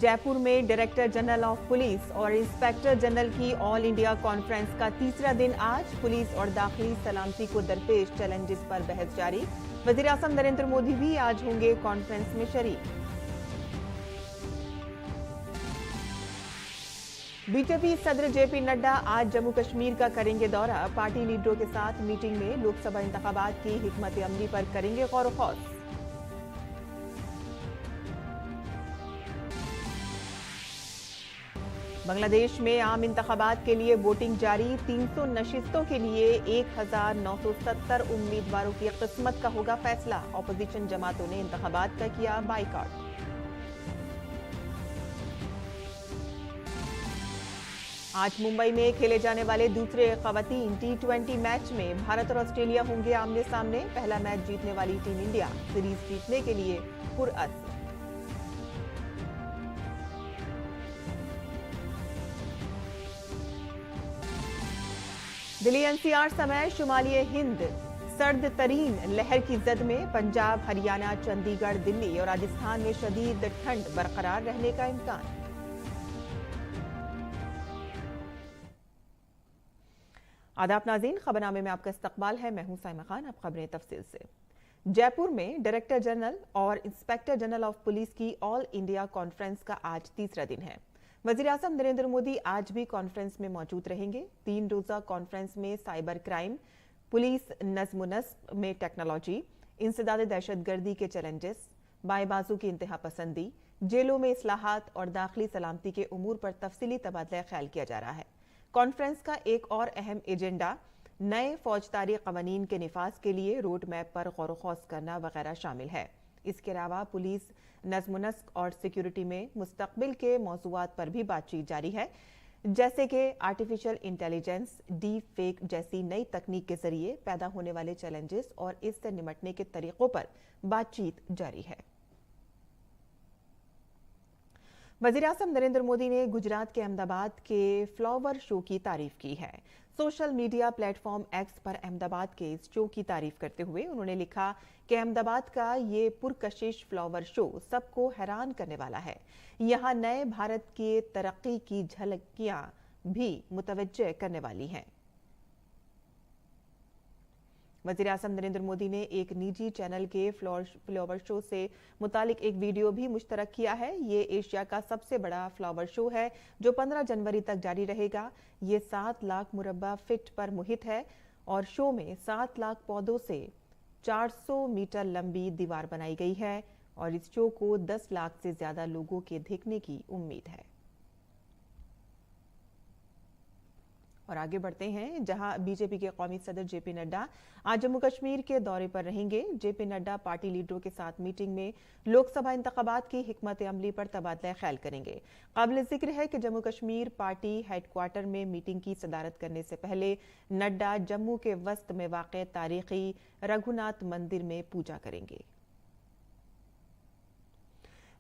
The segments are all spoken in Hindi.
जयपुर में डायरेक्टर जनरल ऑफ पुलिस और इंस्पेक्टर जनरल की ऑल इंडिया कॉन्फ्रेंस का तीसरा दिन आज पुलिस और दाखिली सलामती को दरपेश चैलेंजेस पर बहस जारी। वज़ीर-ए-आज़म नरेंद्र मोदी भी आज होंगे कॉन्फ्रेंस में शरीक। बीजेपी सदर जेपी नड्डा आज जम्मू कश्मीर का करेंगे दौरा। पार्टी लीडरों के साथ मीटिंग में लोकसभा इंतखाबात की हिकमत अमली पर करेंगे गौर व खौज। बांग्लादेश में आम इंतखाबात के लिए वोटिंग जारी। 300 नशिस्तों के लिए 1970 उम्मीदवारों की किस्मत का होगा फैसला। ऑपोजिशन जमातों ने इंतखाबात का किया बाइकआउट। आज मुंबई में खेले जाने वाले दूसरे खवातीन T20 मैच में भारत और ऑस्ट्रेलिया होंगे आमने सामने। पहला मैच जीतने वाली टीम इंडिया सीरीज जीतने के लिए पुरअज़्म। दिल्ली एनसीआर समेत शुमाली हिंद सर्द तरीन लहर की जद में। पंजाब, हरियाणा, चंडीगढ़, दिल्ली और राजस्थान में शदीद ठंड बरकरार रहने का इम्कान। आदाब नाज़रीन, खबरनामे में आपका इस्तकबाल है। मैं हूं साइमा खान। अब खबरें तफसील से। जयपुर में डायरेक्टर जनरल और इंस्पेक्टर जनरल ऑफ पुलिस की ऑल इंडिया कॉन्फ्रेंस का आज तीसरा दिन है। वज़ीर-ए-आज़म नरेंद्र मोदी आज भी कॉन्फ्रेंस में मौजूद रहेंगे। 3 रोजा कॉन्फ्रेंस में साइबर क्राइम, पुलिस नज़्म-ओ-नस्ब में टेक्नोलॉजी, इंसदाद दहशतगर्दी के चैलेंजेस, बाएं बाजू की इंतहा पसंदी, जेलों में इस्लाहात और दाखिली सलामती के उमूर पर तफसीली तबादला ख्याल किया जा रहा है। कॉन्फ्रेंस का एक और अहम एजेंडा नए फौजदारी कवानीन के निफाज के लिए रोड मैप पर गौर व खौज करना वगैरह शामिल है। इसके अलावा पुलिस नज़्म-ओ-नस्ब और सिक्योरिटी में मुस्तकबिल के मौज़ूआत पर भी बातचीत जारी है, जैसे कि आर्टिफिशियल इंटेलिजेंस, डीप फेक जैसी नई तकनीक के जरिए पैदा होने वाले चैलेंजेस और इससे निपटने के तरीकों पर बातचीत जारी है। वज़ीर-ए-आज़म नरेंद्र मोदी ने गुजरात के अहमदाबाद के फ्लावर शो की तारीफ की है। सोशल मीडिया प्लेटफॉर्म एक्स पर अहमदाबाद के इस शो की तारीफ करते हुए उन्होंने लिखा कि अहमदाबाद का ये पुरकशिश फ्लावर शो सबको हैरान करने वाला है। यहाँ नए भारत की तरक्की की झलकियां भी मुतवज्जे करने वाली हैं। वज़ीर-ए-आज़म नरेंद्र मोदी ने एक निजी चैनल के फ्लावर शो से मुतालिक एक वीडियो भी मुश्तरक किया है। ये एशिया का सबसे बड़ा फ्लावर शो है जो 15 जनवरी तक जारी रहेगा। ये 7 लाख मुरब्बा फीट पर मुहित है और शो में 7 लाख पौधों से 400 मीटर लंबी दीवार बनाई गई है और इस शो को 10 लाख से ज्यादा लोगों के देखने की उम्मीद है। और आगे बढ़ते हैं, जहां बीजेपी के कौमी सदर जेपी नड्डा आज जम्मू कश्मीर के दौरे पर रहेंगे। जेपी नड्डा पार्टी लीडरों के साथ मीटिंग में लोकसभा इंतखाबात की हिकमत अमली पर तबादला ख्याल करेंगे। काबिल जिक्र है कि जम्मू कश्मीर पार्टी हेडक्वार्टर में मीटिंग की सदारत करने से पहले नड्डा जम्मू के वस्त में वाक़ तारीखी रघुनाथ मंदिर में पूजा करेंगे।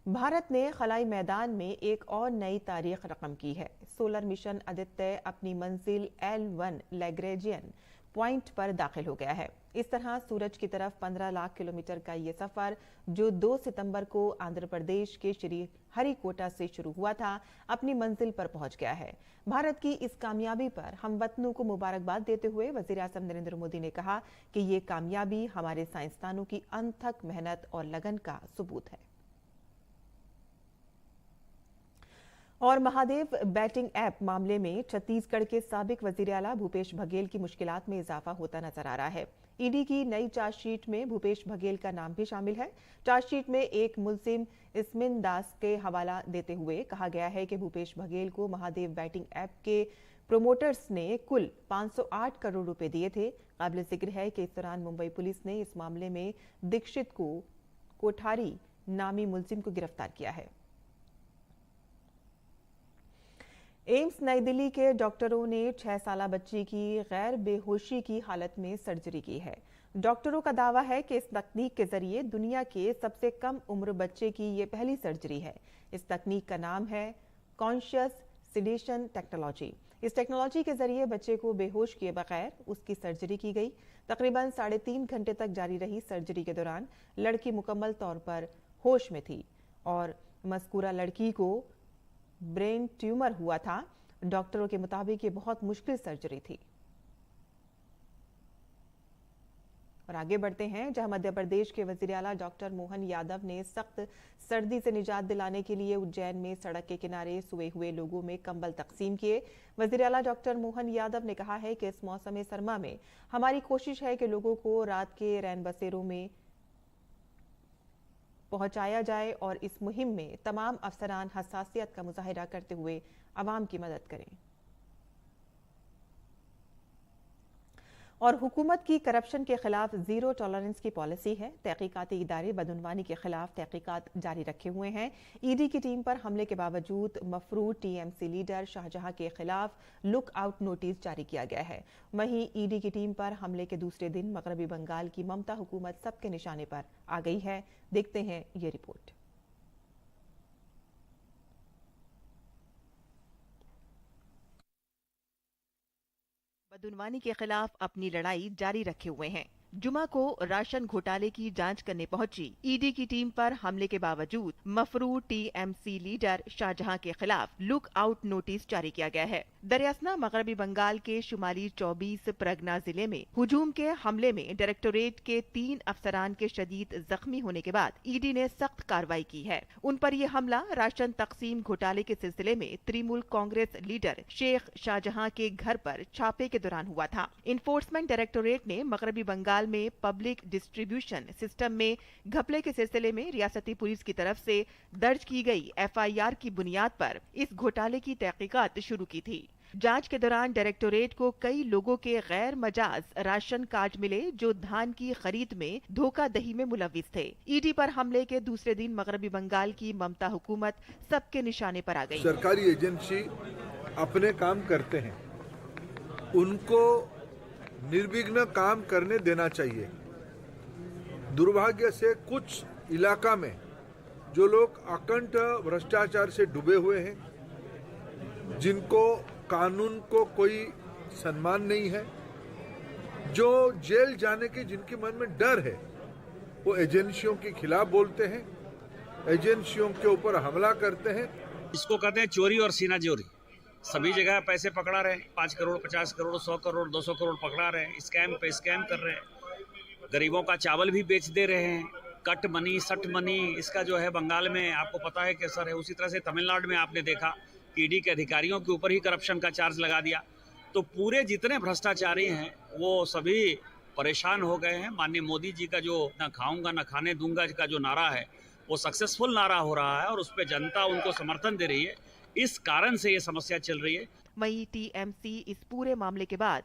भारत ने खलाई मैदान में एक और नई तारीख रकम की है। सोलर मिशन आदित्य अपनी मंजिल L1 लैग्रेंजियन पॉइंट पर दाखिल हो गया है। इस तरह सूरज की तरफ 15 लाख किलोमीटर का ये सफर, जो 2 सितंबर को आंध्र प्रदेश के श्री हरिकोटा से शुरू हुआ था, अपनी मंजिल पर पहुंच गया है। भारत की इस कामयाबी पर हमवतनों को मुबारकबाद देते हुए वज़ीर-ए-आज़म नरेंद्र मोदी ने कहा कि ये कामयाबी हमारे साइंसदानों की अनथक मेहनत और लगन का सबूत है। और महादेव बैटिंग ऐप मामले में छत्तीसगढ़ के साबिक वजीर आला भूपेश बघेल की मुश्किलात में इजाफा होता नजर आ रहा है। ईडी की नई चार्जशीट में भूपेश बघेल का नाम भी शामिल है। चार्जशीट में एक मुलजिम इसमिन दास के हवाला देते हुए कहा गया है कि भूपेश बघेल को महादेव बैटिंग ऐप के प्रोमोटर्स ने कुल 508 करोड़ रुपए दिए थे। काबिल जिक्र है कि इस दौरान मुंबई पुलिस ने इस मामले में दीक्षित को कोठारी नामी मुलजिम को गिरफ्तार किया है। एम्स नई दिल्ली के डॉक्टरों ने 6 साला बच्ची की गैर बेहोशी की हालत में सर्जरी की है। डॉक्टरों का दावा है कि इस तकनीक के जरिए दुनिया के सबसे कम उम्र बच्चे की ये पहली सर्जरी है। इस तकनीक का नाम है कॉन्शियस सिडेशन टेक्नोलॉजी। इस टेक्नोलॉजी के जरिए बच्चे को बेहोश किए बगैर उसकी सर्जरी की गई। तकरीबन 3.5 घंटे तक जारी रही सर्जरी के दौरान लड़की मुकम्मल तौर पर होश में थी और मज़कूरा लड़की को ब्रेन ट्यूमर हुआ था। डॉक्टरों के मुताबिक ये बहुत मुश्किल सर्जरी थी। और आगे बढ़ते हैं, जहां मध्य प्रदेश के वजीर आला डॉक्टर मोहन यादव ने सख्त सर्दी से निजात दिलाने के लिए उज्जैन में सड़क के किनारे सोए हुए लोगों में कंबल तकसीम किए। वजीर आला डॉक्टर मोहन यादव ने कहा है कि इस मौसम सरमा में हमारी कोशिश है कि लोगों को रात के रैन बसेरों में पहुंचाया जाए और इस मुहिम में तमाम अफसरान हसासियत का मुजाहिरा करते हुए आवाम की मदद करें। और हुकूमत की करप्शन के खिलाफ जीरो टॉलरेंस की पॉलिसी है। तहकीकाती इदारे बदउनवानी के खिलाफ तहकीकात जारी रखे हुए हैं। ईडी की टीम पर हमले के बावजूद मफरूर टीएमसी लीडर शाहजहां के खिलाफ लुक आउट नोटिस जारी किया गया है। वहीं ईडी की टीम पर हमले के दूसरे दिन मगरबी बंगाल की ममता हुकूमत सबके निशाने पर आ गई है। देखते हैं ये रिपोर्ट। बदउनवानी के खिलाफ अपनी लड़ाई जारी रखे हुए हैं। जुमा को राशन घोटाले की जांच करने पहुंची ईडी की टीम पर हमले के बावजूद मफरूर टीएमसी लीडर शाहजहां के खिलाफ लुक आउट नोटिस जारी किया गया है। दरियासना मगरबी बंगाल के शुमाली 24 परगना जिले में हुजूम के हमले में डायरेक्टोरेट के 3 अफसरान के शदीद जख्मी होने के बाद ईडी ने सख्त कार्रवाई की है। उन पर यह हमला राशन तकसीम घोटाले के सिलसिले में तृणमूल कांग्रेस लीडर शेख शाहजहां के घर पर छापे के दौरान हुआ था। इन्फोर्समेंट डायरेक्टोरेट ने मगरबी बंगाल में पब्लिक डिस्ट्रीब्यूशन सिस्टम में घपले के सिलसिले में रियासती पुलिस की तरफ से दर्ज की गई एफआईआर की बुनियाद पर इस घोटाले की तहकीकात शुरू की थी। जांच के दौरान डायरेक्टोरेट को कई लोगों के गैर मजाज राशन कार्ड मिले जो धान की खरीद में धोखाधड़ी में मुलविस थे। ईडी पर हमले के दूसरे दिन मगरबी बंगाल की ममता हुकूमत सबके निशाने पर आ गई। सरकारी एजेंसी अपने काम करते हैं, उनको निर्विघ्न काम करने देना चाहिए। दुर्भाग्य से कुछ इलाका में जो लोग अकंठ भ्रष्टाचार से डूबे हुए हैं, जिनको कानून को कोई सम्मान नहीं है, जो जेल जाने के जिनके मन में डर है, वो एजेंसियों के खिलाफ बोलते हैं, एजेंसियों के ऊपर हमला करते हैं। इसको कहते हैं चोरी और सीना जोरी। सभी जगह पैसे पकड़ा रहे हैं, 5 करोड़ 50 करोड़ 100 करोड़ 200 करोड़ पकड़ा रहे हैं, स्कैम पे स्कैम कर रहे हैं। गरीबों का चावल भी बेच दे रहे हैं, कट मनी सट मनी इसका जो है बंगाल में आपको पता है कैसा है। उसी तरह से तमिलनाडु में आपने देखा ईडी के अधिकारियों के ऊपर ही करप्शन का चार्ज लगा दिया। तो पूरे जितने भ्रष्टाचारी हैं वो सभी परेशान हो गए हैं। माननीय मोदी जी का जो ना खाऊंगा ना खाने दूंगा का जो नारा है वो सक्सेसफुल नारा हो रहा है और उस पर जनता उनको समर्थन दे रही है। इस कारण से ये समस्या चल रही है। वहीं टीएमसी इस पूरे मामले के बाद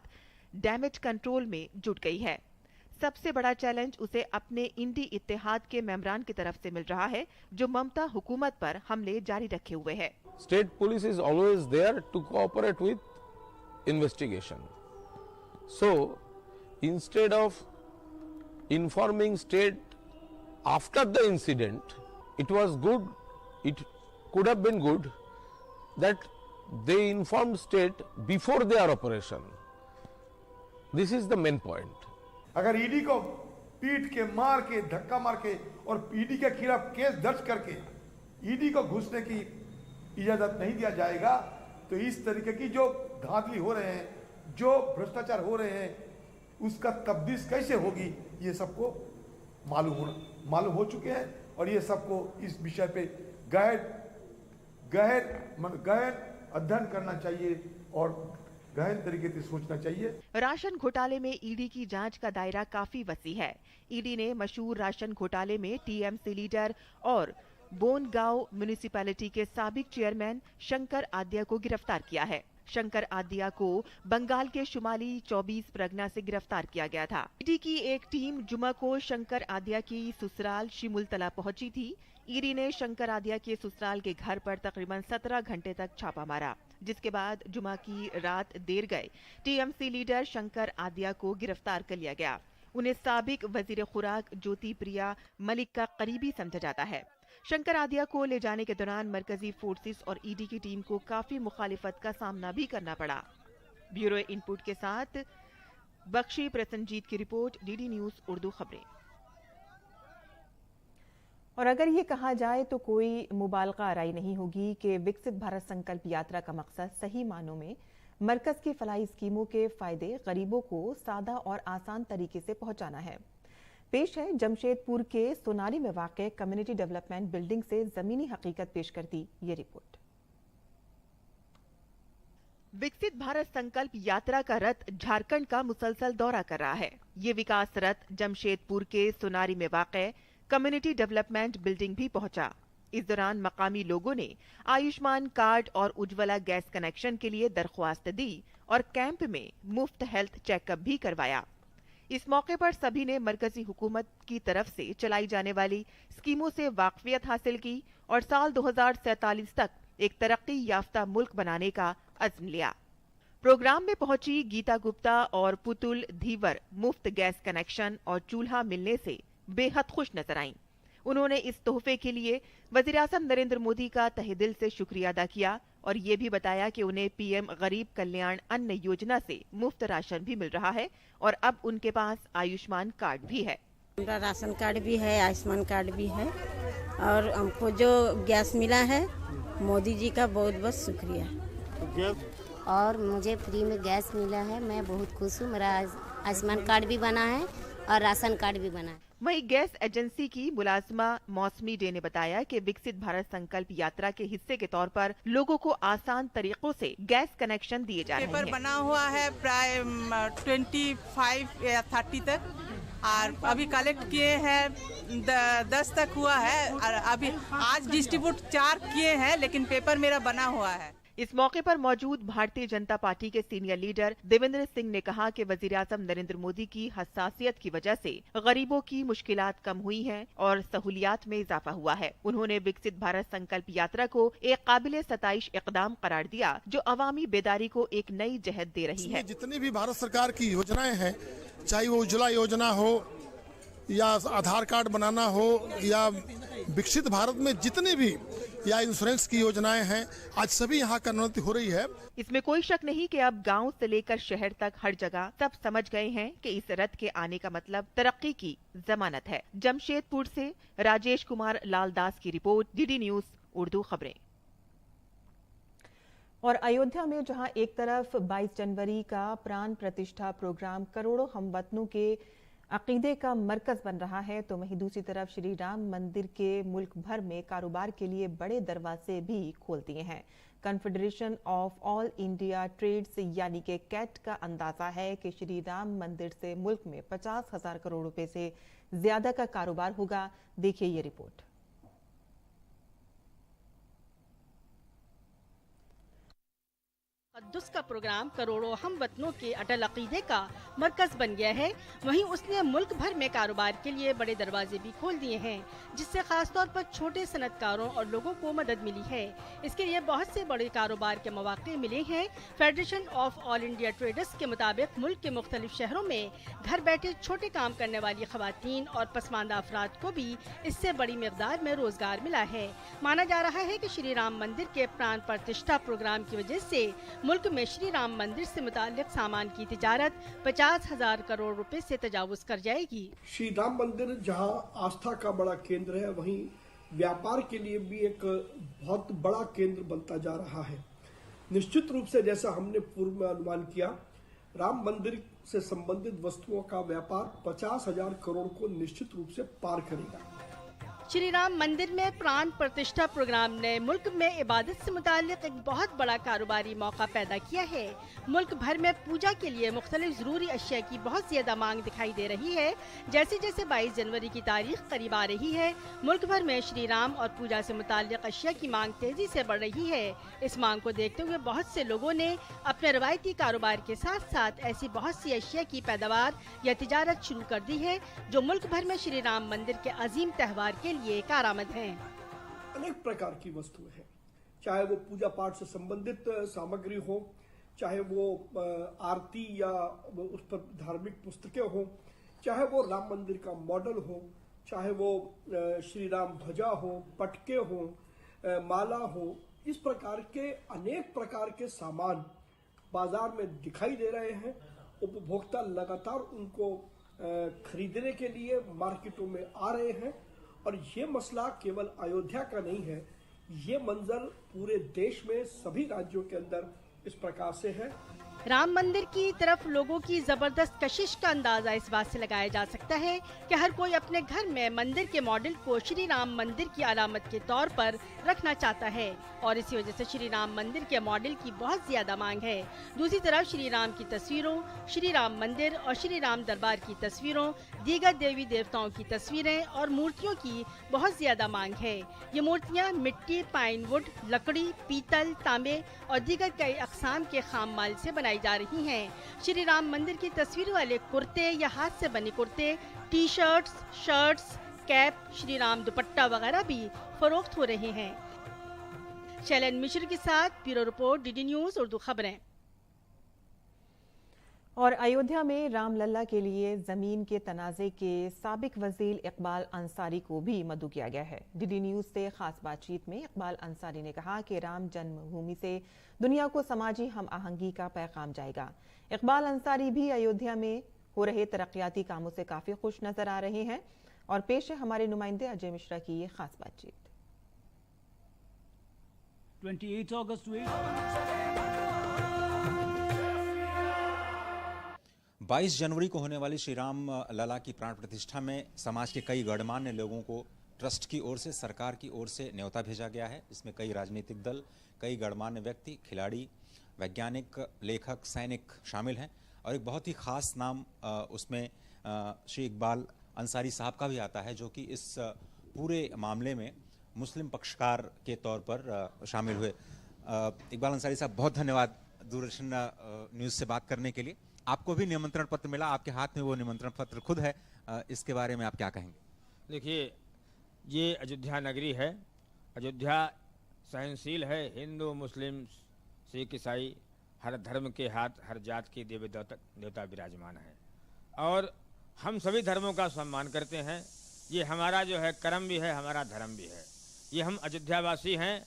डैमेज कंट्रोल में जुट गई है। सबसे बड़ा चैलेंज उसे अपने इंडी इत्तेहाद के मेंबरान की तरफ से मिल रहा है जो ममता हुकूमत पर हमले जारी रखे हुए है। State police is always there to cooperate with investigation. So, instead of informing state after the incident, it was good, it could have been good that they informed state before their operation. This is the main point. अगर ईडी को पीट के मार के धक्का मार के और ईडी के खिलाफ केस दर्ज करके ईडी को घुसने की इजाजत नहीं दिया जाएगा तो इस तरीके की जो धांधली हो रहे हैं, जो भ्रष्टाचार हो रहे हैं, उसका तब्दील कैसे होगी ये सबको मालूम हो चुके हैं। और ये सबको इस विषय पे गहन अध्ययन करना चाहिए और गहन तरीके से सोचना चाहिए। राशन घोटाले में ईडी की जांच का दायरा काफी वसी है। ईडी ने मशहूर राशन घोटाले में टीएमसी लीडर और बोनगांव म्युनिसिपैलिटी के साबिक चेयरमैन शंकर आद्या को गिरफ्तार किया है। शंकर आद्या को बंगाल के शुमाली 24 परगना से गिरफ्तार किया गया था। ईडी की एक टीम जुमा को शंकर आद्या की ससुराल शिमुलतला पहुंची थी। ईडी ने शंकर आद्या के ससुराल के घर पर तकरीबन 17 घंटे तक छापा मारा, जिसके बाद जुमा की रात देर गए टीएमसी लीडर शंकर आद्या को गिरफ्तार कर लिया गया। उन्हें साबिक वजीर खुराक ज्योति प्रिया मलिक का करीबी समझा जाता है। शंकर आद्या को ले जाने के दौरान मरकजी फोर्सेस और ईडी की टीम को काफी मुखालिफत का सामना भी करना पड़ा। ब्यूरो इनपुट के साथ बख्शी प्रसन्नजीत की रिपोर्ट, डीडी न्यूज उर्दू खबरें। और अगर ये कहा जाए तो कोई मुबालगा आराई नहीं होगी कि विकसित भारत संकल्प यात्रा का मकसद सही मानों में मरकज की फलाही स्कीमों के फायदे गरीबों को सादा और आसान तरीके से पहुंचाना है। पेश है जमशेदपुर के सोनारी में वाक़ कम्युनिटी डेवलपमेंट बिल्डिंग से जमीनी हकीकत पेश करती ये रिपोर्ट। विकसित भारत संकल्प यात्रा का रथ झारखंड का मुसलसल दौरा कर रहा है। ये विकास रथ जमशेदपुर के सोनारी में वाक़ कम्युनिटी डेवलपमेंट बिल्डिंग भी पहुंचा। इस दौरान मकामी लोगों ने आयुष्मान कार्ड और उज्ज्वला गैस कनेक्शन के लिए दरख्वास्त दी और कैंप में मुफ्त हेल्थ चेकअप भी करवाया। इस मौके पर सभी ने मरकजी हुकूमत की तरफ से चलाई जाने वाली स्कीमों से वाकफियत हासिल की और साल 2047 तक एक तरक्की याफ्ता मुल्क बनाने का अज़्म लिया। प्रोग्राम में पहुंची गीता गुप्ता और पुतुल धीवर मुफ्त गैस कनेक्शन और चूल्हा मिलने से बेहद खुश नजर आईं। उन्होंने इस तोहफे के लिए वज़ीर-ए-आज़म नरेंद्र मोदी का तहे दिल से शुक्रिया अदा किया और ये भी बताया कि उन्हें पीएम गरीब कल्याण अन्न योजना से मुफ्त राशन भी मिल रहा है और अब उनके पास आयुष्मान कार्ड भी है। मेरा राशन कार्ड भी है, आयुष्मान कार्ड भी है और हमको जो गैस मिला है मोदी जी का बहुत बहुत शुक्रिया। और मुझे फ्री में गैस मिला है, मैं बहुत खुश हूँ। मेरा आयुष्मान कार्ड भी बना है और राशन कार्ड भी बना है। वहीं गैस एजेंसी की मुलाजमा मौसमी डे ने बताया कि विकसित भारत संकल्प यात्रा के हिस्से के तौर पर लोगों को आसान तरीकों से गैस कनेक्शन दिए जा रहे हैं। पेपर बना हुआ है प्राय 25 या 30 तक और अभी कलेक्ट किए हैं 10 तक हुआ है और अभी आज डिस्ट्रीब्यूट 4 किए हैं, लेकिन पेपर मेरा बना हुआ है। इस मौके पर मौजूद भारतीय जनता पार्टी के सीनियर लीडर देवेंद्र सिंह ने कहा कि वज़ीर-ए-आज़म नरेंद्र मोदी की हसासियत की वजह से गरीबों की मुश्किलात कम हुई हैं और सहूलियात में इजाफा हुआ है। उन्होंने विकसित भारत संकल्प यात्रा को एक काबिले सताइश इकदाम करार दिया जो अवामी बेदारी को एक नई जहत दे रही है। जितनी भी भारत सरकार की योजनाएं हैं, चाहे वो उज्ज्वला योजना हो या आधार कार्ड बनाना हो या विकसित भारत में जितने भी या इंश्योरेंस की योजनाएं हैं, आज सभी यहाँ का उन्नति हो रही है। इसमें कोई शक नहीं कि अब गांव से लेकर शहर तक हर जगह सब समझ गए हैं कि इस रथ के आने का मतलब तरक्की की जमानत है। जमशेदपुर से राजेश कुमार लालदास की रिपोर्ट, डीडी न्यूज उर्दू खबरें। और अयोध्या में जहां एक तरफ 22 जनवरी का प्राण प्रतिष्ठा प्रोग्राम करोड़ों हमवतनों के अकीदे का मरकज बन रहा है, तो वहीं दूसरी तरफ श्री राम मंदिर के मुल्क भर में कारोबार के लिए बड़े दरवाजे भी खोल दिए हैं। Confederation of All India Trades यानी कि कैट का अंदाजा है कि श्री राम मंदिर से मुल्क में 50,000 करोड़ रुपए से ज्यादा का कारोबार होगा। देखिए ये रिपोर्ट। तक़द्दुस का प्रोग्राम करोड़ों हमवतनों के अटल अकीदे का मरकज बन गया है। वहीं उसने मुल्क भर में कारोबार के लिए बड़े दरवाजे भी खोल दिए हैं, जिससे खास तौर पर छोटे सनतकारों और लोगों को मदद मिली है। इसके लिए बहुत से बड़े कारोबार के मौके मिले हैं। Federation of All India traders के मुताबिक मुल्क के मुख्तलिफ शहरों में घर बैठे छोटे काम करने वाली खवातीन और पसमानदा अफराद को भी इससे बड़ी मिकदार में रोजगार मिला है। माना जा रहा है कि श्री राम मंदिर के प्राण प्रतिष्ठा प्रोग्राम की वजह से मुल्क में श्री राम मंदिर से मुताल्लिक सामान की तिजारत 50,000 करोड़ रुपए से तजावुज कर जाएगी। श्री राम मंदिर जहां आस्था का बड़ा केंद्र है, वहीं व्यापार के लिए भी एक बहुत बड़ा केंद्र बनता जा रहा है। निश्चित रूप से जैसा हमने पूर्व में अनुमान किया, राम मंदिर से संबंधित वस्तुओं का व्यापार 50,000 करोड़ को निश्चित रूप से पार करेगा। श्री राम मंदिर में प्राण प्रतिष्ठा प्रोग्राम ने मुल्क में इबादत से मुताल्लिक एक बहुत बड़ा कारोबारी मौका पैदा किया है। मुल्क भर में पूजा के लिए मुख्तलिफ जरूरी अशिया की बहुत ज्यादा मांग दिखाई दे रही है। जैसे जैसे 22 जनवरी की तारीख करीब आ रही है, मुल्क भर में श्री राम और पूजा से मुताल्लिक अशिया की मांग तेजी से बढ़ रही है। इस मांग को देखते हुए बहुत से लोगों ने अपने रवायती कारोबार के साथ साथ ऐसी बहुत सी अशिया की पैदावार या तिजारत शुरू कर दी है जो मुल्क भर में श्री राम मंदिर के अजीम त्यौहार के लिए कारआमद हैं। अनेक प्रकार की वस्तुएं हैं, चाहे वो पूजा पाठ से संबंधित सामग्री हो, चाहे वो आरती या उस पर धार्मिक पुस्तकें हो, चाहे वो राम मंदिर का मॉडल हो, चाहे वो श्री राम ध्वजा हो, पटके हो, माला हो, इस प्रकार के अनेक प्रकार के सामान बाजार में दिखाई दे रहे हैं। उपभोक्ता लगातार उनको खरीदने के लिए मार्केटों में आ रहे हैं और ये मसला केवल अयोध्या का नहीं है, ये मंजर पूरे देश में सभी राज्यों के अंदर इस प्रकार से है। राम मंदिर की तरफ लोगों की जबरदस्त कशिश का अंदाजा इस बात से लगाया जा सकता है कि हर कोई अपने घर में मंदिर के मॉडल को श्री राम मंदिर की अलामत के तौर पर रखना चाहता है और इसी वजह से श्री राम मंदिर के मॉडल की बहुत ज्यादा मांग है। दूसरी तरफ श्री राम की तस्वीरों, श्री राम मंदिर और श्री राम दरबार की तस्वीरों, दीगर देवी देवताओं की तस्वीरें और मूर्तियों की बहुत ज्यादा मांग है। ये मूर्तियाँ मिट्टी, पाइन वुड, लकड़ी, पीतल, तांबे और दीगर कई अकसाम के खाम माल से बनाई जा रही हैं। श्री राम मंदिर की तस्वीर वाले कुर्ते या हाथ से बने कुर्ते, T shirts, shirts, cap, Shri Ram दुपट्टा वगैरह भी फरोख्त हो रहे हैं। शैलन मिश्र के साथ bureau report, DD news Urdu खबरें। और अयोध्या में रामलला के लिए जमीन के तनाज़े के साबिक वज़ीर इकबाल अंसारी को भी मदऊ किया गया है। डीडी न्यूज से खास बातचीत में इकबाल अंसारी ने कहा कि राम जन्मभूमि से दुनिया को समाजी हम आहंगी का पैगाम जाएगा। इकबाल अंसारी भी अयोध्या में हो रहे तरक्याती कामों से काफी खुश नजर आ रहे हैं। और पेश है हमारे नुमाइंदे अजय मिश्रा की ये खास बातचीत। 28 अगस्त हुई 22 जनवरी को होने वाली श्री राम लला की प्राण प्रतिष्ठा में समाज के कई गणमान्य लोगों को ट्रस्ट की ओर से, सरकार की ओर से न्योता भेजा गया है। इसमें कई राजनीतिक दल, कई गणमान्य व्यक्ति, खिलाड़ी, वैज्ञानिक, लेखक, सैनिक शामिल हैं और एक बहुत ही खास नाम उसमें श्री इकबाल अंसारी साहब का भी आता है, जो कि इस पूरे मामले में मुस्लिम पक्षकार के तौर पर शामिल हुए। इकबाल अंसारी साहब, बहुत धन्यवाद दूरदर्शन न्यूज़ से बात करने के लिए। आपको भी निमंत्रण पत्र मिला, आपके हाथ में वो निमंत्रण पत्र खुद है, इसके बारे में आप क्या कहेंगे? देखिए, ये अयोध्या नगरी है। अयोध्या सहनशील है। हिंदू, मुस्लिम, सिख, ईसाई, हर धर्म के हाथ, हर जात के देवी देवता विराजमान है और हम सभी धर्मों का सम्मान करते हैं। ये हमारा जो है कर्म भी है, हमारा धर्म भी है। ये हम अयोध्यावासी हैं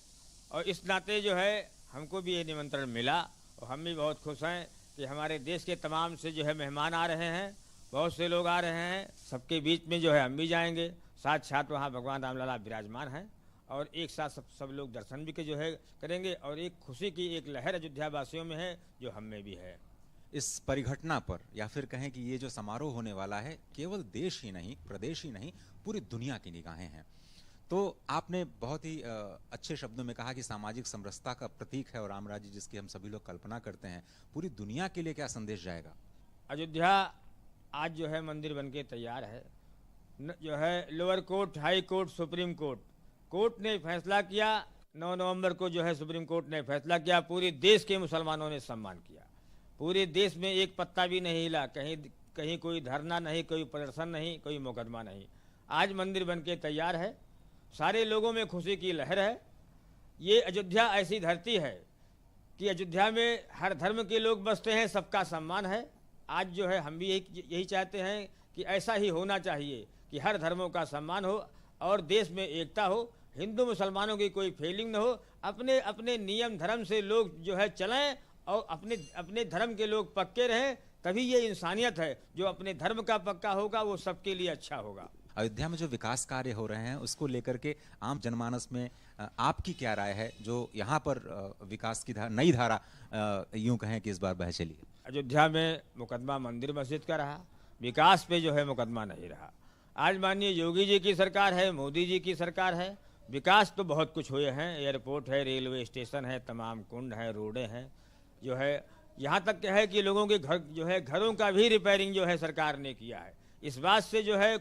और इस नाते जो है हमको भी ये निमंत्रण मिला और हम भी बहुत खुश हैं कि हमारे देश के तमाम से जो है मेहमान आ रहे हैं, बहुत से लोग आ रहे हैं। सबके बीच में जो है हम भी जाएंगे, साथ साथ वहाँ भगवान रामलला विराजमान हैं और एक साथ सब लोग दर्शन भी के जो है करेंगे और एक खुशी की एक लहर अयोध्या वासियों में है जो हम में भी है। इस परिघटना पर या फिर कहें कि ये जो समारोह होने वाला है, केवल देश ही नहीं, प्रदेश ही नहीं, पूरी दुनिया की निगाहें हैं। तो आपने बहुत ही अच्छे शब्दों में कहा कि सामाजिक समरसता का प्रतीक है और राम राज्य जिसकी हम सभी लोग कल्पना करते हैं, पूरी दुनिया के लिए क्या संदेश जाएगा? अयोध्या आज जो है मंदिर बनके तैयार है। जो है lower court, high court, supreme court ने फैसला किया। 9 नवंबर को जो है सुप्रीम कोर्ट ने फैसला किया। पूरे देश के मुसलमानों ने सम्मान किया। पूरे देश में एक पत्ता भी नहीं हिला, कहीं कोई धरना नहीं, कोई प्रदर्शन नहीं, कोई मुकदमा नहीं। आज मंदिर बनके तैयार है। सारे लोगों में खुशी की लहर है। ये अयोध्या ऐसी धरती है कि अयोध्या में हर धर्म के लोग बसते हैं, सबका सम्मान है। आज जो है हम भी यही चाहते हैं कि ऐसा ही होना चाहिए कि हर धर्मों का सम्मान हो और देश में एकता हो, हिंदू मुसलमानों की कोई फीलिंग न हो। अपने अपने नियम धर्म से लोग जो है चलें और अपने धर्म के लोग पक्के रहें, तभी ये इंसानियत है। जो अपने धर्म का पक्का होगा वो सबके लिए अच्छा होगा। अयोध्या में जो विकास कार्य हो रहे हैं उसको लेकर के आम जनमानस में आपकी क्या राय है, जो यहाँ पर विकास की नई धारा यूं कहें कि इस बार बह चली है? अयोध्या में मुकदमा मंदिर मस्जिद का रहा, विकास पे जो है मुकदमा नहीं रहा। आज माननीय योगी जी की सरकार है, मोदी जी की सरकार है। विकास तो बहुत कुछ हुए हैं, एयरपोर्ट है, रेलवे स्टेशन है, तमाम कुंड है, रोडें हैं। जो है यहाँ तक है कि लोगों के घर जो है घरों का भी रिपेयरिंग जो है सरकार ने किया है। इस बात से जो है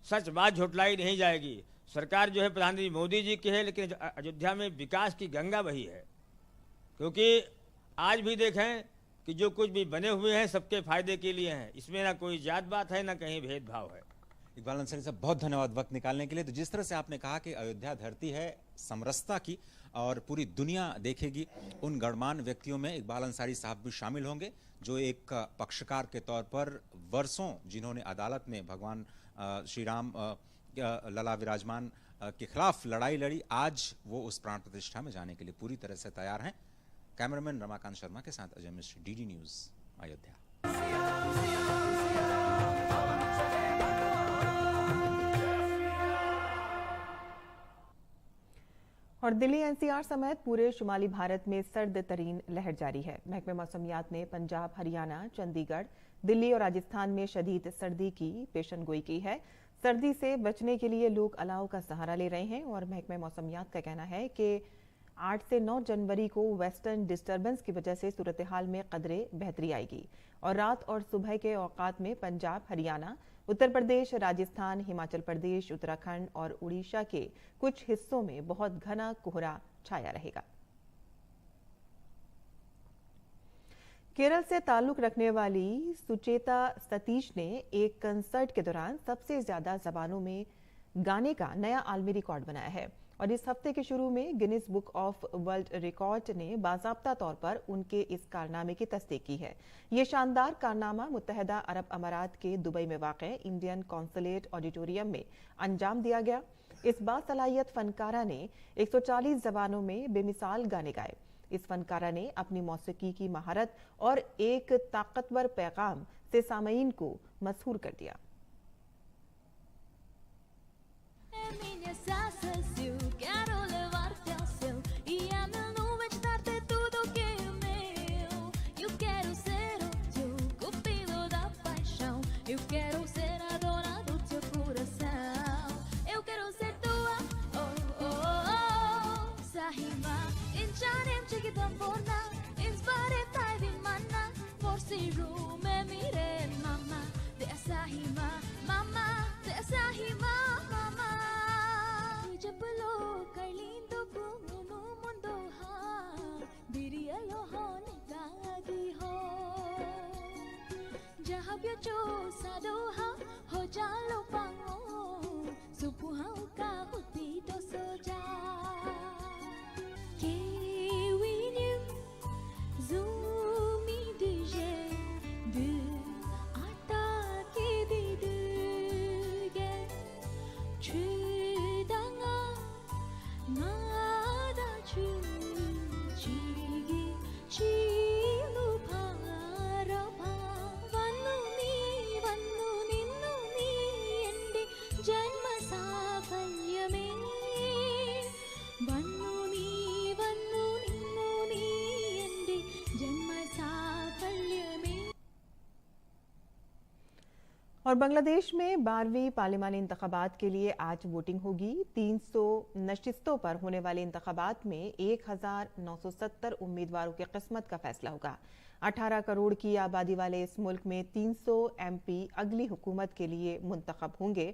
सच बात झुटलाई नहीं जाएगी। सरकार जो है प्रधानमंत्री मोदी जी की है, लेकिन अयोध्या में विकास की गंगा बही है। क्योंकि आज भी देखें कि जो कुछ भी बने हुए हैं सबके फायदे के लिए हैं। इसमें ना कोई जात बात है, ना कहीं भेदभाव है। इकबाल अंसारी साहब, बहुत धन्यवाद वक्त निकालने के लिए। तो जिस तरह से आपने कहा कि अयोध्या धरती है समरसता की और पूरी दुनिया देखेगी, उन गणमान्य व्यक्तियों में इकबाल अंसारी साहब भी शामिल होंगे, जो एक पक्षकार के तौर पर वर्षों जिन्होंने अदालत में भगवान श्री राम लला विराजमान के खिलाफ लड़ाई लड़ी, आज वो उस प्राण प्रतिष्ठा में जाने के लिए पूरी तरह से तैयार हैं। कैमरामैन रमाकांत शर्मा के साथ अजय मिश्र, डीडी न्यूज़, अयोध्या। और दिल्ली एनसीआर समेत पूरे शुमाली भारत में सर्द तरीन लहर जारी है। महकमे मौसमियात ने पंजाब, हरियाणा, चंडीगढ़, दिल्ली और राजस्थान में शदीद सर्दी की पेशनगोई की है। सर्दी से बचने के लिए लोग अलाव का सहारा ले रहे हैं और महकमे मौसमियात का कहना है कि 8 से 9 जनवरी को वेस्टर्न डिस्टर्बेंस की वजह से सूरत हाल में कदरे बेहतरी आएगी और रात और सुबह के औकात में पंजाब, हरियाणा, उत्तर प्रदेश, राजस्थान, हिमाचल प्रदेश, उत्तराखंड और उड़ीसा के कुछ हिस्सों में बहुत घना कोहरा छाया रहेगा। केरल से ताल्लुक रखने वाली सुचेता सतीश ने एक कंसर्ट के दौरान सबसे ज्यादा जबानों में गाने का नया आलमी रिकॉर्ड बनाया है और इस हफ्ते के शुरू में Guinness book of world record ने बाज़ाब्ता तौर पर उनके इस कारनामे की तस्दीक की है। ये शानदार कारनामा मुत्तहदा अरब अमारात के दुबई में वाक़े इंडियन कॉन्सुलेट ऑडिटोरियम में अंजाम दिया गया। इस बासलाहियत फनकारा ने 140 जबानों में बेमिसाल गाने गाए। इस फनकारा ने अपनी मौसीकी की महारत और एक ताकतवर पैगाम से सामईन को मशहूर कर दिया। और बांग्लादेश में 12वीं पार्लिमानी इंतखाबात के लिए आज वोटिंग होगी। 300 नशिस्तों पर होने वाले इंतखाबात में 1970 उम्मीदवारों की किस्मत का फैसला होगा। 18 करोड़ की आबादी वाले इस मुल्क में 300 MP अगली हुकूमत के लिए मुंतखब होंगे।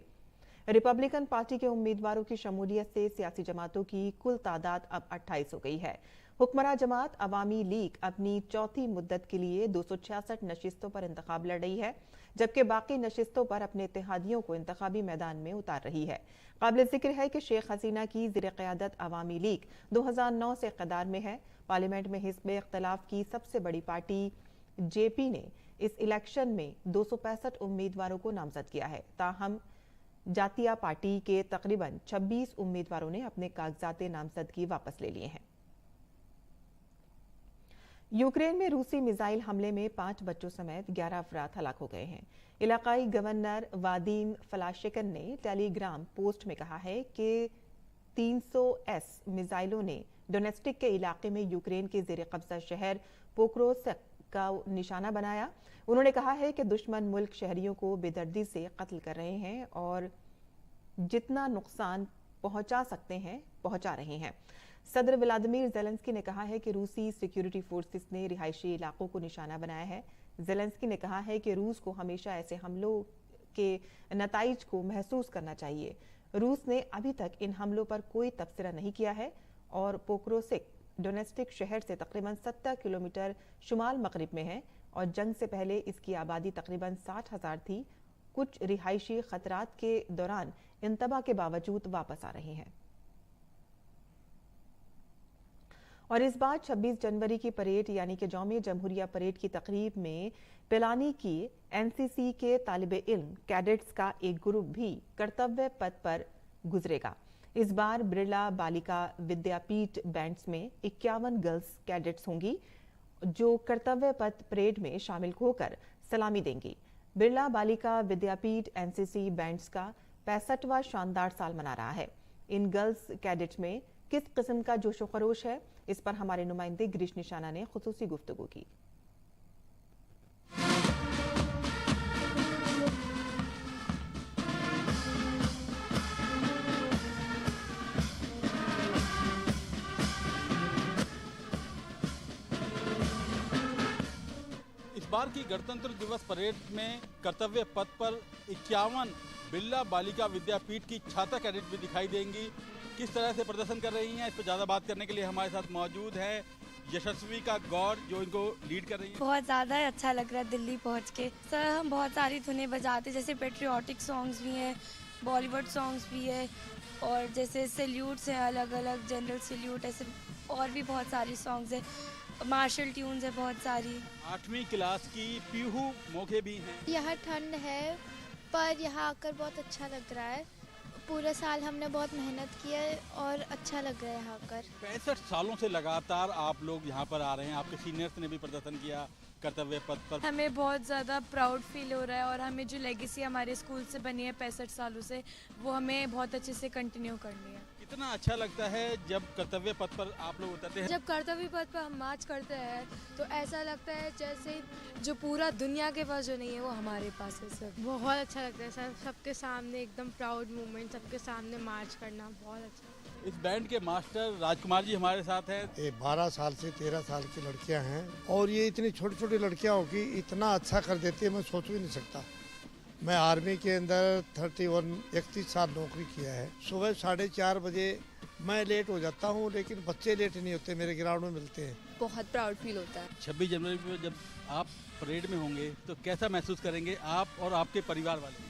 रिपब्लिकन पार्टी के उम्मीदवारों की शमूलियत से सियासी जमातों की कुल तादाद अब 28 हो गई है। हुक्मरान जमात अवामी लीग अपनी चौथी मुद्दत के लिए 266 नशिस्तों पर इंतखाब लड़ रही है, जबकि बाकी नशिस्तों पर अपने इत्तेहादियों को इंतखाबी मैदान में उतार रही है। काबिल जिक्र है कि शेख हसीना की ज़ेर क़यादत अवामी लीग 2009 से इक़्तिदार में है। पार्लियामेंट में हिस्ब इख्तिलाफ की सबसे बड़ी पार्टी JP ने इस इलेक्शन में 265 उम्मीदवारों को नामजद किया है। ताहम जातिया पार्टी के तकरीबन 26 उम्मीदवारों ने अपने कागजात नामजदगी वापस ले लिए हैं। यूक्रेन में रूसी मिसाइल हमले में 5 बच्चों समेत 11 अफराद हलाक हो गए हैं। इलाकाई गवर्नर वादीम फ्लाशिकन ने टेलीग्राम पोस्ट में कहा है कि 300S मिसाइलों ने डोनेस्टिक के इलाके में यूक्रेन के ज़ेर कब्जा शहर पोक्रोव्स्क का निशाना बनाया। उन्होंने कहा है कि दुश्मन मुल्क शहरियों को बेदर्दी से कत्ल कर रहे हैं और जितना नुकसान पहुंचा सकते हैं पहुंचा रहे हैं। सदर व्लादिमीर ज़ेलेंस्की ने कहा है कि रूसी सिक्योरिटी फोर्सेस ने रिहायशी इलाकों को निशाना बनाया है। ज़ेलेंस्की ने कहा है कि रूस को हमेशा ऐसे हमलों के नताइज को महसूस करना चाहिए। रूस ने अभी तक इन हमलों पर कोई तबसरा नहीं किया है और पोक्रोव्स्क डोनेस्टिक शहर से तकरीबन 70 किलोमीटर शुमाल मगरिब में है और जंग से पहले इसकी आबादी तकरीबन 60,000 थी। कुछ रिहायशी खतरात के दौरान इंतबा के बावजूद वापस आ रहे हैं। और इस बार 26 जनवरी की परेड यानी कि यौम जमहूरिया परेड की तकरीब में पिलानी की NCC के तालिबे इल्म कैडेट्स का एक ग्रुप भी कर्तव्य पथ पर गुजरेगा। इस बार बिरला बालिका विद्यापीठ बैंड्स में 51 गर्ल्स कैडेट्स होंगी जो कर्तव्य पथ परेड में शामिल होकर सलामी देंगी। बिरला बालिका विद्यापीठ NCC बैंड्स का 65वां शानदार साल मना रहा है। इन गर्ल्स कैडेट्स में किस किस्म का जोशो खरोश है, इस पर हमारे नुमाइंदे गिरीश निशाना ने खुसूसी गुफ्तगू की। इस बार की गणतंत्र दिवस परेड में कर्तव्य पथ पर 51 बिरला बालिका विद्यापीठ की छात्रा कैडेट भी दिखाई देंगी। किस तरह से प्रदर्शन कर रही हैं, इस पर ज़्यादा बात करने के लिए हमारे साथ मौजूद है यशस्वी का गौर, जो इनको लीड कर रही है। बहुत ज़्यादा अच्छा लग रहा है दिल्ली पहुंच के। सर हम बहुत सारी धुनें बजाते, जैसे पेट्रियाटिक सॉन्ग्स भी हैं, बॉलीवुड सॉन्ग्स भी है, और जैसे सैल्यूट्स हैं अलग अलग, जनरल सैल्यूट, ऐसे और भी बहुत सारी सॉन्ग्स हैं, मार्शल ट्यून्स है बहुत सारी। 8वीं क्लास की पीहू मोघे भी हैं। यहाँ ठंड है पर यहाँ आकर बहुत अच्छा लग रहा है। पूरे साल हमने बहुत मेहनत की है और अच्छा लग रहा है यहाँ आकर। 65 सालों से लगातार आप लोग यहाँ पर आ रहे हैं, आपके सीनियर्स ने भी प्रदर्शन किया कर्तव्य पथ पर। हमें बहुत ज़्यादा प्राउड फील हो रहा है और हमें जो लेगेसी हमारे स्कूल से बनी है 65 सालों से, वो हमें बहुत अच्छे से कंटिन्यू करनी है। कितना अच्छा लगता है जब कर्तव्य पथ पर आप लोग उतरते हैं? जब कर्तव्य पथ पर हम मार्च करते हैं तो ऐसा लगता है जैसे जो पूरा दुनिया के पास जो नहीं है वो हमारे पास है सर। बहुत अच्छा लगता है सर, सबके सामने एकदम प्राउड मोमेंट, सबके सामने मार्च करना बहुत अच्छा। इस बैंड के मास्टर राजकुमार जी हमारे साथ हैं। ये 12 साल से 13 साल की लड़कियां हैं और ये इतनी छोटी छोटी लड़कियां होगी इतना अच्छा कर देती है, मैं सोच भी नहीं सकता। मैं आर्मी के अंदर 31 साल नौकरी किया है। सुबह 4:30 बजे मैं लेट हो जाता हूँ, लेकिन बच्चे लेट नहीं होते, मेरे ग्राउंड में मिलते हैं। बहुत प्राउड फील होता है। 26 जनवरी को जब आप परेड में होंगे तो कैसा महसूस करेंगे आप और आपके परिवार वाले?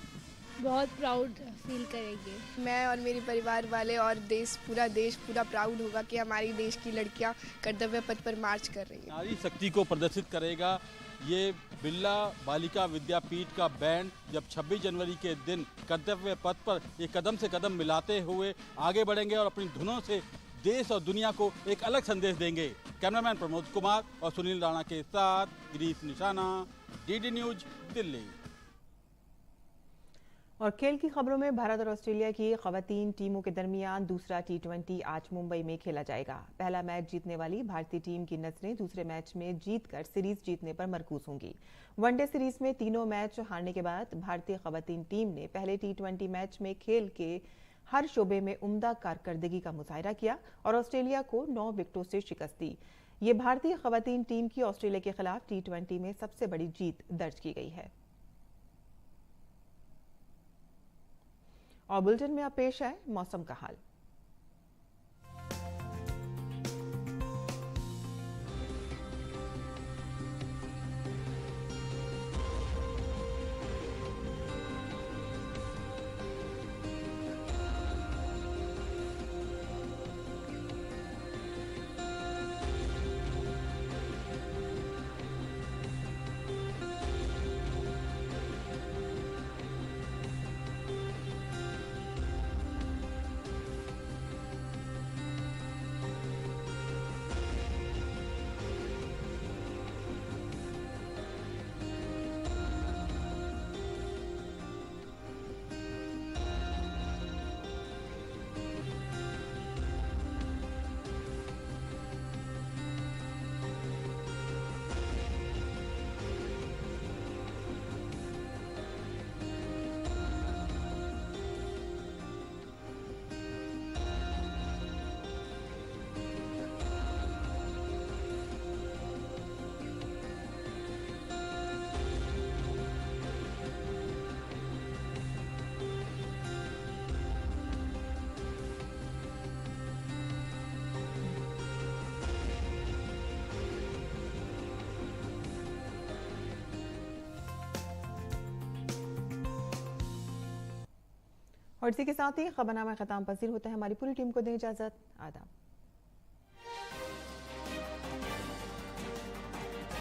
बहुत प्राउड फील करेंगे। मैं और मेरे परिवार वाले और देश पूरा प्राउड होगा कि हमारी देश की लड़कियां कर्तव्य पथ पर मार्च कर रही हैं। नारी शक्ति को प्रदर्शित करेगा ये बिरला बालिका विद्यापीठ का बैंड, जब 26 जनवरी के दिन कर्तव्य पथ पर ये कदम से कदम मिलाते हुए आगे बढ़ेंगे और अपनी धुनों से देश और दुनिया को एक अलग संदेश देंगे। कैमरामैन प्रमोद कुमार और सुनील राणा के साथ गिरीश निशाना, डीडी न्यूज, दिल्ली। और खेल की खबरों में भारत और ऑस्ट्रेलिया की खवातीन टीमों के दरमियान दूसरा T20 आज मुंबई में खेला जाएगा। पहला मैच जीतने वाली भारतीय टीम की नजरें दूसरे मैच में जीतकर सीरीज जीतने पर मरकूज होंगी। वनडे सीरीज में तीनों मैच हारने के बाद भारतीय खवातीन टीम ने पहले T20 मैच में खेल के हर शोबे में उम्दा कारकर्दगी का मुजाहरा किया और ऑस्ट्रेलिया को 9 विकेटों से शिकस्त दी। ये भारतीय खवातीन टीम की ऑस्ट्रेलिया के खिलाफ T20 में सबसे बड़ी जीत दर्ज की गई है। और बुलेटिन में अब पेश है मौसम का हाल। और इसी के साथ ही खबरनामा खत्म पसीर होता है। हमारी पूरी टीम को दें इजाजत। आदाब।